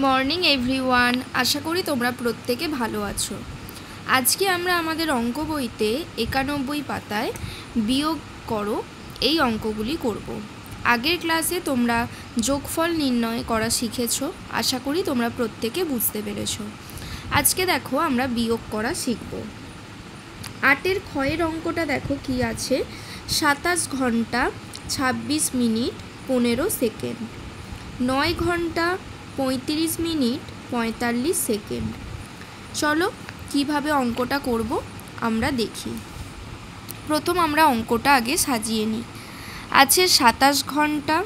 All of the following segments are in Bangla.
মর্নিং এভরিওয়ান, আশা করি তোমরা প্রত্যেকে ভালো আছো। আজকে আমরা আমাদের অঙ্ক বইতে 91 পাতায় বিয়োগ করো এই অঙ্কগুলি করব। আগের ক্লাসে তোমরা যোগফল নির্ণয় করা শিখেছো, আশা করি তোমরা প্রত্যেকে বুঝতে পেরেছো। আজকে দেখো আমরা বিয়োগ করা শিখব। 8-এর ক্ষয়ের অঙ্কটা দেখো কি আছে, 27 ঘন্টা 26 মিনিট 15 সেকেন্ড, 9 ঘন্টা 35 মিনিট 45 সেকেন্ড। চলো কিভাবে অঙ্কটা করব আমরা দেখি। প্রথম আমরা অঙ্কটা আগে সাজিয়ে নিই। আছে 27 ঘন্টা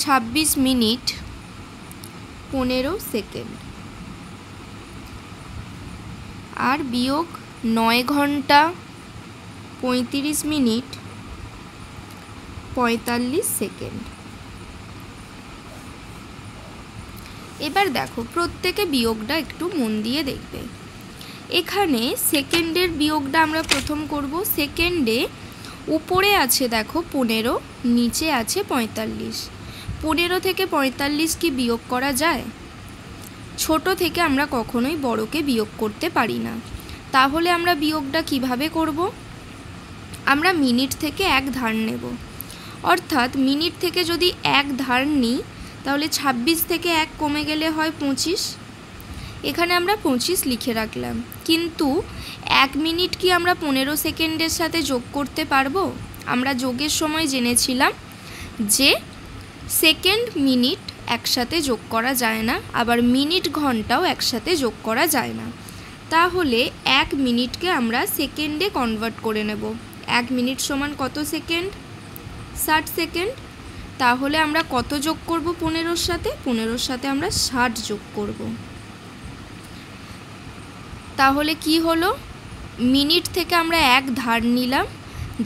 26 মিনিট 15 সেকেন্ড আর বিয়োগ 9 ঘন্টা 35 মিনিট 45 সেকেন্ড। এবার দেখো প্রত্যেকে বিয়োগটা একটু মন দিয়ে দেখবে। এখানে সেকেন্ডের বিয়োগটা আমরা প্রথম করব। সেকেন্ডে উপরে আছে দেখো 15, নিচে আছে 45। 15 থেকে 45 কি বিয়োগ করা যায়? ছোট থেকে আমরা কখনোই বড়কে বিয়োগ করতে পারি না। তাহলে আমরা বিয়োগটা কিভাবে করব? আমরা মিনিট থেকে এক ধার নেব, অর্থাৎ মিনিট থেকে যদি এক ধার নিই তাহলে 26 থেকে 1 কমে গেলে হয় 25। এখানে আমরা 25 লিখে রাখলাম, কিন্তু 1 মিনিট কি আমরা 15 সেকেন্ডের সাথে যোগ করতে পারবো? আমরা যোগের সময় জেনেছিলাম যে সেকেন্ড মিনিট একসাথে যোগ করা যায় না, আবার মিনিট ঘন্টাও একসাথে যোগ করা যায় না। তাহলে 1 মিনিটকে আমরা সেকেন্ডে কনভার্ট করে নেব। 1 মিনিট সমান কত সেকেন্ড? 60 সেকেন্ড। তাহলে আমরা কত যোগ করব 15-র সাথে? 15-র সাথে আমরা 60 যোগ করব। তাহলে কি হলো? মিনিট থেকে আমরা এক ধার নিলাম,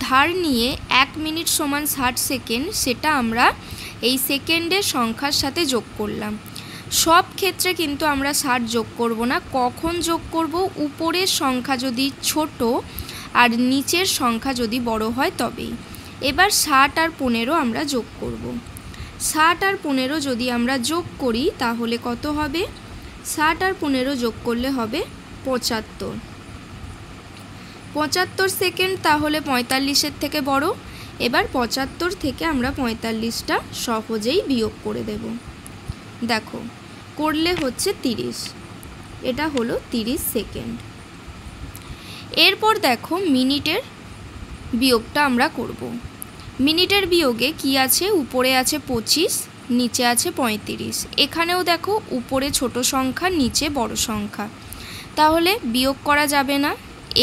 ধার নিয়ে 1 মিনিট সমান 60 সেকেন্ড, সেটা আমরা এই সেকেন্ডের সংখ্যার সাথে যোগ করলাম। সব ক্ষেত্রে কিন্তু আমরা 60 যোগ করব না। কখন যোগ করব? উপরের সংখ্যা যদি ছোট আর নিচের সংখ্যা যদি বড় হয় তবেই। এবার 60 আর 15 আমরা যোগ করব। 60 আর 15 যদি আমরা যোগ করি তাহলে কত হবে? 60 আর 15 যোগ করলে হবে 75। 75 সেকেন্ড তাহলে 45-এর থেকে বড়। এবার 75 থেকে আমরা 45টা সহজেই বিয়োগ করে দেব। দেখো করলে হচ্ছে 30, এটা হলো 30 সেকেন্ড। এরপর দেখো মিনিটের বিয়োগটা আমরা করব। মিনিটের বিয়োগে কি আছে? উপরে আছে 25, নিচে আছে 35। এখানেও দেখো উপরে ছোট সংখ্যা, নিচে বড় সংখ্যা, তাহলে বিয়োগ করা যাবে না।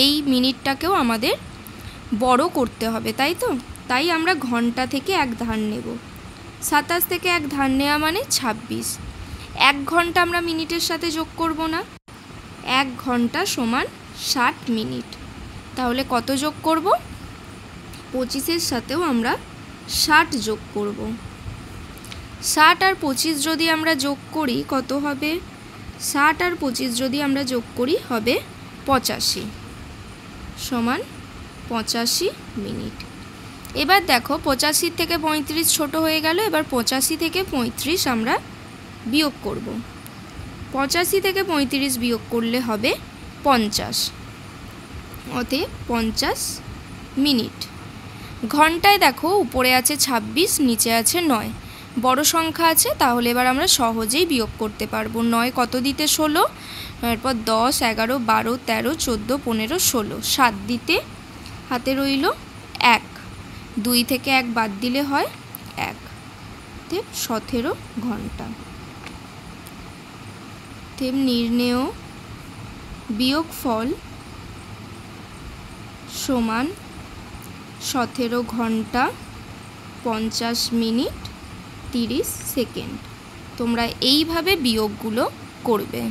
এই মিনিটটাকেও আমাদের বড় করতে হবে, তাই তো? তাই আমরা ঘন্টা থেকে এক ধার নেব। 27 থেকে এক ধার নেওয়া মানে 26। 1 ঘন্টা আমরা মিনিটের সাথে যোগ করব না। 1 ঘন্টা সমান 60 মিনিট। তাহলে কত যোগ করব? 25-এর সাথেও আমরা 60 যোগ করব। 60 আর 25 যদি আমরা যোগ করি কত হবে? 60 আর 25 যদি আমরা যোগ করি হবে 85 সমান 85 মিনিট। এবার দেখো 85 থেকে 35 ছোট হয়ে গেল। এবার 85 থেকে 35 আমরা বিয়োগ করব। 85 থেকে 35 বিয়োগ করলে হবে 50, অতএব 50 মিনিট। ঘন্টায় দেখো উপরে আছে 26, নিচে আছে 9, বড় সংখ্যা আছে, তাহলে এবার আমরা সহজেই বিয়োগ করতে পারবো। 9 কত দিতে 16, এরপর 10, 11, 12, 13, 14, 15, 16, 7 দিতে হাতে রইল 1, 2 থেকে 1 বাদ দিলে হয় 1, 17 ঘন্টা। নির্ণেয় বিয়োগফল সমান 17 ঘন্টা 50 মিনিট 30 সেকেন্ড। তোমরা এইভাবে বিয়োগগুলো করবে।